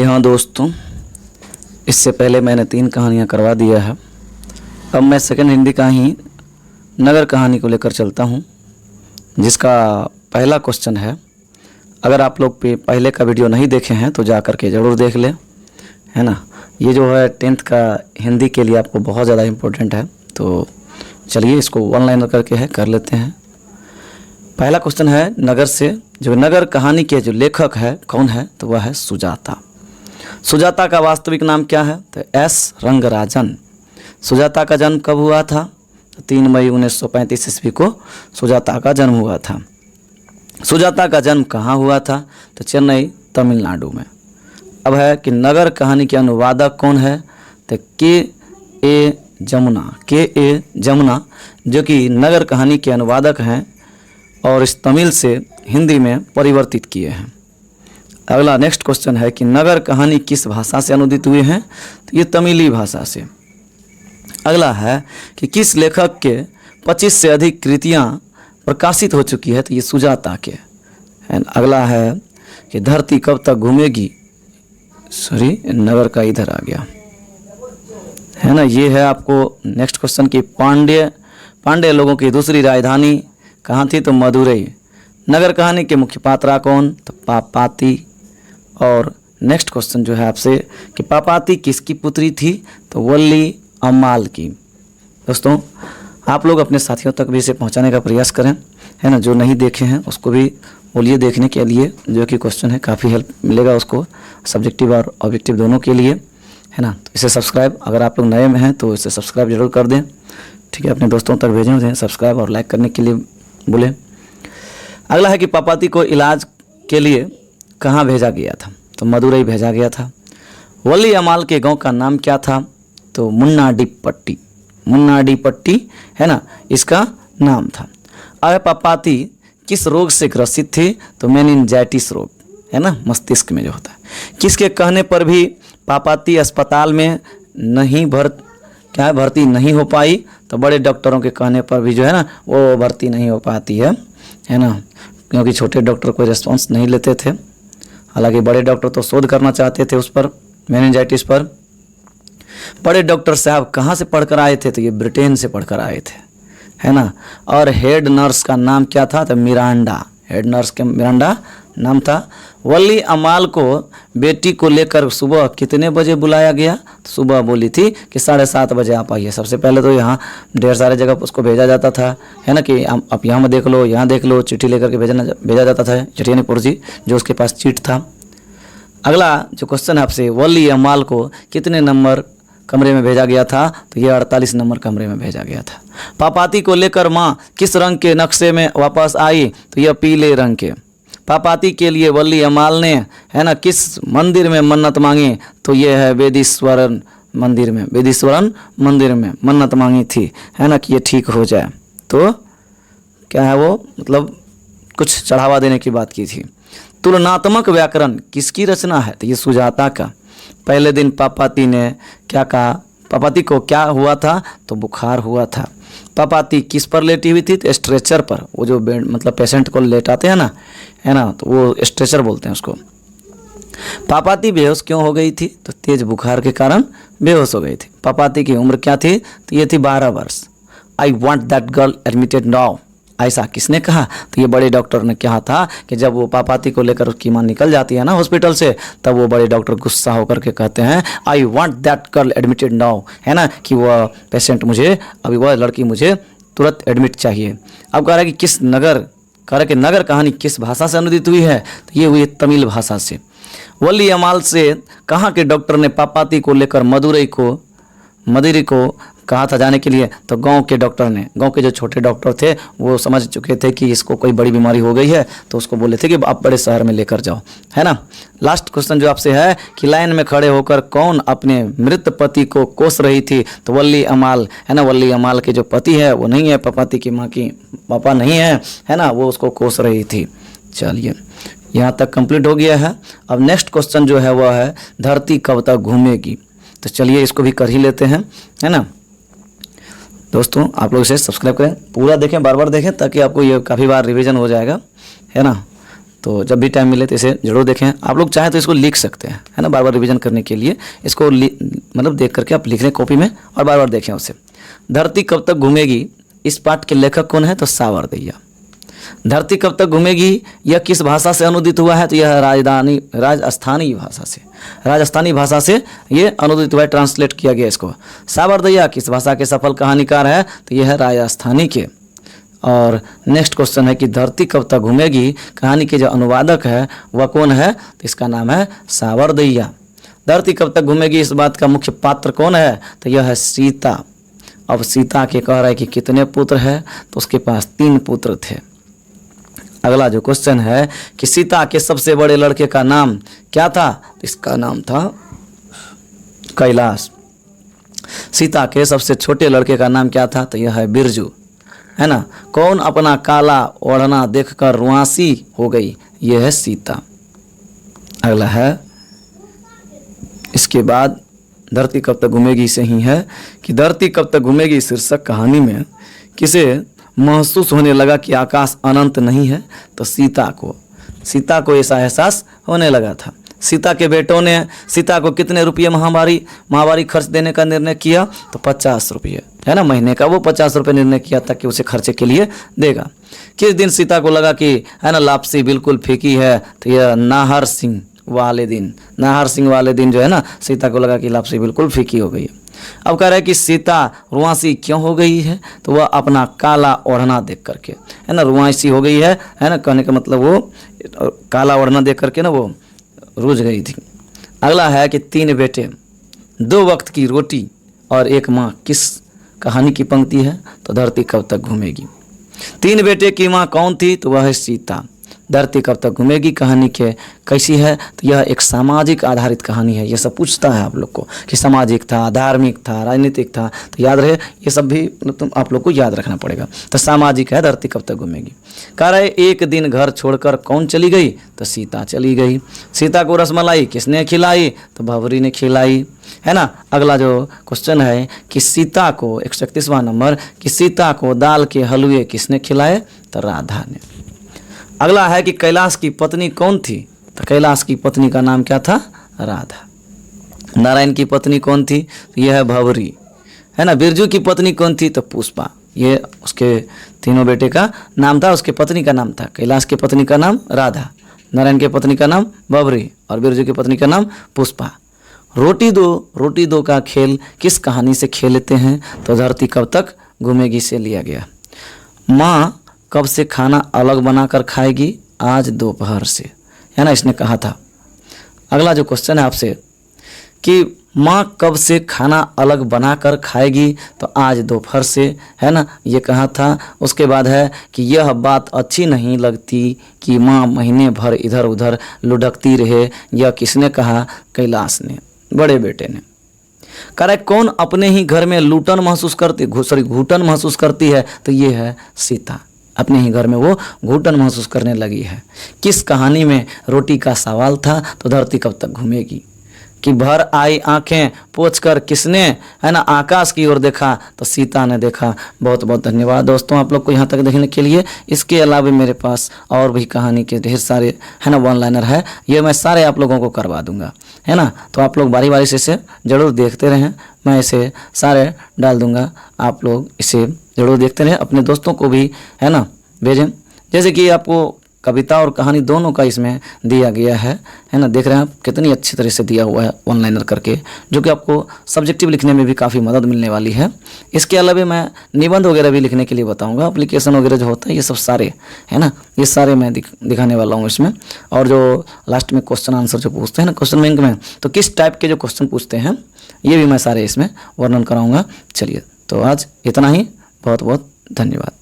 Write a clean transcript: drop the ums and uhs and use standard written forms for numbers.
हाँ दोस्तों, इससे पहले मैंने 3 कहानियाँ करवा दिया है। अब मैं सेकंड हिंदी का ही नगर कहानी को लेकर चलता हूँ, जिसका पहला क्वेश्चन है। अगर आप लोग पहले का वीडियो नहीं देखे हैं तो जा कर के ज़रूर देख लें, है ना। ये जो है 10th का हिंदी के लिए आपको बहुत ज़्यादा इम्पोर्टेंट है। तो चलिए इसको ऑनलाइन करके कर लेते हैं। पहला क्वेश्चन है नगर से। जो नगर कहानी के जो लेखक है कौन है, तो वह है सुजाता। सुजाता का वास्तविक नाम क्या है, तो एस रंगराजन। सुजाता का जन्म कब हुआ था, तो 3 मई 1935 ईस्वी को सुजाता का जन्म हुआ था। सुजाता का जन्म कहाँ हुआ था, तो चेन्नई तमिलनाडु में। अब है कि नगर कहानी के अनुवादक कौन है, तो के ए जमुना, जो कि नगर कहानी के अनुवादक हैं और इस तमिल से हिंदी में परिवर्तित किए हैं। अगला नेक्स्ट क्वेश्चन है कि नगर कहानी किस भाषा से अनुदित हुए हैं, तो ये तमिली भाषा से। अगला है कि किस लेखक के 25 से अधिक कृतियाँ प्रकाशित हो चुकी है, तो ये सुजाता के। अगला है कि धरती कब तक घूमेगी, नगर का इधर आ गया है ना। ये है आपको नेक्स्ट क्वेश्चन की पांड्य लोगों की दूसरी राजधानी कहाँ थी, तो मदुरई। नगर कहानी के मुख्य पात्रा कौन, तो पापाती। और नेक्स्ट क्वेश्चन जो है आपसे कि पापाती किसकी पुत्री थी, तो वल्ली अम्माल की। दोस्तों आप लोग अपने साथियों तक भी इसे पहुंचाने का प्रयास करें, है ना। जो नहीं देखे हैं उसको भी बोलिए देखने के लिए, जो कि क्वेश्चन है काफ़ी हेल्प मिलेगा उसको, सब्जेक्टिव और ऑब्जेक्टिव दोनों के लिए, है ना। तो इसे सब्सक्राइब, अगर आप लोग नए में हैं तो इसे सब्सक्राइब जरूर कर दें, ठीक है। अपने दोस्तों तक भेजें सब्सक्राइब और लाइक करने के लिए बोले। अगला है कि पापाती को इलाज के लिए कहाँ भेजा गया था, तो मदुरई भेजा गया था। वली अमाल के गांव का नाम क्या था, तो मुन्नाडीपट्टी, है ना, इसका नाम था। अब पापाती किस रोग से ग्रसित थी, तो मेनिंजाइटिस रोग, है ना, मस्तिष्क में जो होता है। किसके कहने पर भी पापाती अस्पताल में भर्ती नहीं हो पाई, तो बड़े डॉक्टरों के कहने पर भी जो है ना वो भर्ती नहीं हो पाती है ना, क्योंकि छोटे डॉक्टर कोई रिस्पॉन्स नहीं लेते थे। हालांकि बड़े डॉक्टर तो शोध करना चाहते थे उस पर, मेनिंजाइटिस पर। बड़े डॉक्टर साहब कहाँ से पढ़कर आए थे, तो ये ब्रिटेन से पढ़कर आए थे, है ना। और हेड नर्स का नाम क्या था, तो मिरांडा। हेड नर्स के मिरांडा नाम था। वली अमाल को बेटी को लेकर सुबह कितने बजे बुलाया गया, तो सुबह बोली थी कि 7:30 बजे आप आइए। सबसे पहले तो यहाँ ढेर सारे जगह उसको भेजा जाता था, है ना, कि आप यहाँ देख लो, यहाँ देख लो, चिट्ठी लेकर के भेजा जाता था, चिट्ठी यानी पुर्जी, जो उसके पास चिट था। अगला जो क्वेश्चन है आपसे, वली अमाल को कितने नंबर कमरे में भेजा गया था, तो ये 48 नंबर कमरे में भेजा गया था। पापाती को लेकर माँ किस रंग के नक्शे में वापस आई, तो यह पीले रंग के। पापाती के लिए वली अमाल ने, है ना, किस मंदिर में मन्नत मांगी, तो ये है वेदीश्वरन मंदिर में मन्नत मांगी थी, है ना, कि ये ठीक हो जाए। तो क्या है वो, मतलब कुछ चढ़ावा देने की बात की थी। तुलनात्मक व्याकरण किसकी रचना है, तो ये सुजाता का। पहले दिन पापाती ने क्या कहा, पापाती को क्या हुआ था, तो बुखार हुआ था। पापाती किस पर लेटी हुई थी, तो स्ट्रेचर पर। वो जो बेड मतलब पेशेंट को लेटाते हैं ना, है ना, तो वो स्ट्रेचर बोलते हैं उसको। पापाती बेहोश क्यों हो गई थी, तो तेज बुखार के कारण बेहोश हो गई थी। पापाती की उम्र क्या थी, तो ये थी 12 वर्ष। I want that girl admitted now, ऐसा किसने कहा, तो ये बड़े डॉक्टर ने कहा था कि जब वो पापाती को लेकर उसकी मां निकल जाती है ना हॉस्पिटल से, तब वो बड़े डॉक्टर गुस्सा होकर के कहते हैं I want that girl admitted now, है ना, कि वह पेशेंट मुझे, अभी वह लड़की मुझे तुरंत एडमिट चाहिए। अब कह रहा है कि किस नगर, कह रहा है कि नगर कहानी किस भाषा से अनुदित हुई है, तो ये हुई तमिल भाषा से। वली अमाल से कहाँ के डॉक्टर ने पापाती को लेकर मदुरई को कहा था जाने के लिए, तो गांव के डॉक्टर ने, गांव के जो छोटे डॉक्टर थे वो समझ चुके थे कि इसको कोई बड़ी बीमारी हो गई है, तो उसको बोले थे कि आप बड़े शहर में लेकर जाओ, है ना। लास्ट क्वेश्चन जो आपसे है कि लाइन में खड़े होकर कौन अपने मृत पति को कोस रही थी, तो वली अमाल, है ना। वली अमाल के जो पति है वो नहीं है, पापाती की माँ की पापा नहीं है ना, वो उसको कोस रही थी। चलिए यहाँ तक कंप्लीट हो गया है। अब नेक्स्ट क्वेश्चन जो है वह है धरती कब तक घूमेगी, तो चलिए इसको भी कर ही लेते हैं, है ना। दोस्तों आप लोग इसे सब्सक्राइब करें, पूरा देखें, बार बार देखें, ताकि आपको ये काफ़ी बार रिवीजन हो जाएगा, है ना। तो जब भी टाइम मिले तो इसे जरूर देखें। आप लोग चाहें तो इसको लिख सकते हैं, है ना, बार बार रिवीजन करने के लिए इसको मतलब देख करके आप लिख लें कॉपी में और बार बार देखें उसे। धरती कब तक घूमेगी, इस पाठ के लेखक कौन है, तो सावरदैया। धरती कब तक घूमेगी यह किस भाषा से अनुदित हुआ है, तो यह राजस्थानी भाषा से ये अनुदित हुआ है, ट्रांसलेट किया गया इसको। सावरदैया किस भाषा के सफल कहानीकार है, तो यह है राजस्थानी के। और नेक्स्ट क्वेश्चन है कि धरती कब तक घूमेगी कहानी के जो अनुवादक है वह कौन है, तो इसका नाम है सावरदैया। धरती कब तक घूमेगी इस बात का मुख्य पात्र कौन है, तो यह है सीता। अब सीता के कह रहा है कि कितने पुत्र है, तो उसके पास 3 पुत्र थे। अगला जो क्वेश्चन है कि सीता के सबसे बड़े लड़के का नाम क्या था, तो इसका नाम था कैलाश। सीता के सबसे छोटे लड़के का नाम क्या था, तो यह है बिरजू, है ना। कौन अपना काला ओढ़ना देखकर रुआसी हो गई, यह है सीता। अगला है इसके बाद धरती कब तक घूमेगी से ही है कि धरती कब तक घूमेगी शीर्षक कहानी में किसे महसूस होने लगा कि आकाश अनंत नहीं है, तो सीता को ऐसा एहसास होने लगा था। सीता के बेटों ने सीता को कितने रुपये महावारी खर्च देने का निर्णय किया, तो 50 रुपये, है ना, महीने का वो 50 रुपये निर्णय किया था कि उसे खर्चे के लिए देगा। किस दिन सीता को लगा कि है ना लापसी बिल्कुल फीकी है, तो यह नाहर सिंह वाले दिन जो है ना सीता को लगा कि लापसी बिल्कुल फीकी हो गई है। अब कह रहा है कि सीता रुआसी क्यों हो गई है, तो वह अपना काला ओढ़ना देख करके, है ना, रुआसी हो गई है ना, कहने का मतलब वो काला ओढ़ना देख करके ना वो रूठ गई थी। अगला है कि 3 बेटे, 2 वक्त की रोटी और 1 माँ किस कहानी की पंक्ति है, तो धरती कब तक घूमेगी। 3 बेटे की माँ कौन थी, तो वह है सीता। धरती कब तक घूमेगी कहानी के कैसी है, तो यह एक सामाजिक आधारित कहानी है। यह सब पूछता है आप लोग को कि सामाजिक था, धार्मिक था, राजनीतिक था, तो याद रहे ये सब भी मतलब आप लोग को याद रखना पड़ेगा। तो सामाजिक है, धरती कब तक घूमेगी। कह रहे एक दिन घर छोड़कर कौन चली गई, तो सीता चली गई। सीता को रसमलाई किसने खिलाई, तो भंवरी ने खिलाई, है ना। अगला जो क्वेश्चन है कि सीता को 131वां नंबर कि सीता को दाल के हलवे किसने खिलाए, तो राधा ने। अगला है कि कैलाश की पत्नी कौन थी, तो कैलाश की पत्नी का नाम क्या था, राधा। नारायण की पत्नी कौन थी, तो यह है भंवरी, है ना। बिरजू की पत्नी कौन थी, तो पुष्पा। ये उसके तीनों बेटे का नाम था, उसके पत्नी का नाम था। कैलाश की पत्नी का नाम राधा, नारायण की पत्नी का नाम भंवरी और बिरजू की पत्नी का नाम पुष्पा। रोटी दो का खेल किस कहानी से खेलते हैं, तो धरती कब तक घूमेगी से लिया गया। माँ कब से खाना अलग बनाकर खाएगी, आज दोपहर से, है ना, इसने कहा था। अगला जो क्वेश्चन है आपसे कि माँ कब से खाना अलग बनाकर खाएगी, तो आज दोपहर से, है ना, ये कहा था। उसके बाद है कि यह बात अच्छी नहीं लगती कि माँ महीने भर इधर उधर लुढ़कती रहे, यह किसने कहा, कैलाश ने, बड़े बेटे ने। कह रहा है कौन अपने ही घर में घुटन महसूस करती है, तो ये है सीता। अपने ही घर में वो घुटन महसूस करने लगी है। किस कहानी में रोटी का सवाल था, तो धरती कब तक घूमेगी। कि भर आई आंखें पोंछकर किसने, है ना, आकाश की ओर देखा, तो सीता ने देखा। बहुत बहुत धन्यवाद दोस्तों आप लोग को यहाँ तक देखने के लिए। इसके अलावा मेरे पास और भी कहानी के ढेर सारे, है ना, वन लाइनर है, ये मैं सारे आप लोगों को करवा दूंगा, है ना। तो आप लोग बारी बारी से इसे ज़रूर देखते रहें, मैं इसे सारे डाल दूंगा, आप लोग इसे ज़रूर देखते रहें, अपने दोस्तों को भी, है ना, भेजें। जैसे कि आपको कविता और कहानी दोनों का इसमें दिया गया है ना, देख रहे हैं आप कितनी अच्छी तरह से दिया हुआ है वन लाइनर करके, जो कि आपको सब्जेक्टिव लिखने में भी काफ़ी मदद मिलने वाली है। इसके अलावा मैं निबंध वगैरह भी लिखने के लिए बताऊंगा, एप्लीकेशन वगैरह जो होता है ये सब सारे, है ना, ये सारे मैं दिखाने वाला हूँ इसमें। और जो लास्ट में क्वेश्चन आंसर जो पूछते हैं ना क्वेश्चन बैंक में, तो किस टाइप के जो क्वेश्चन पूछते हैं ये भी मैं सारे इसमें वर्णन कराऊँगा। चलिए तो आज इतना ही, बहुत बहुत धन्यवाद।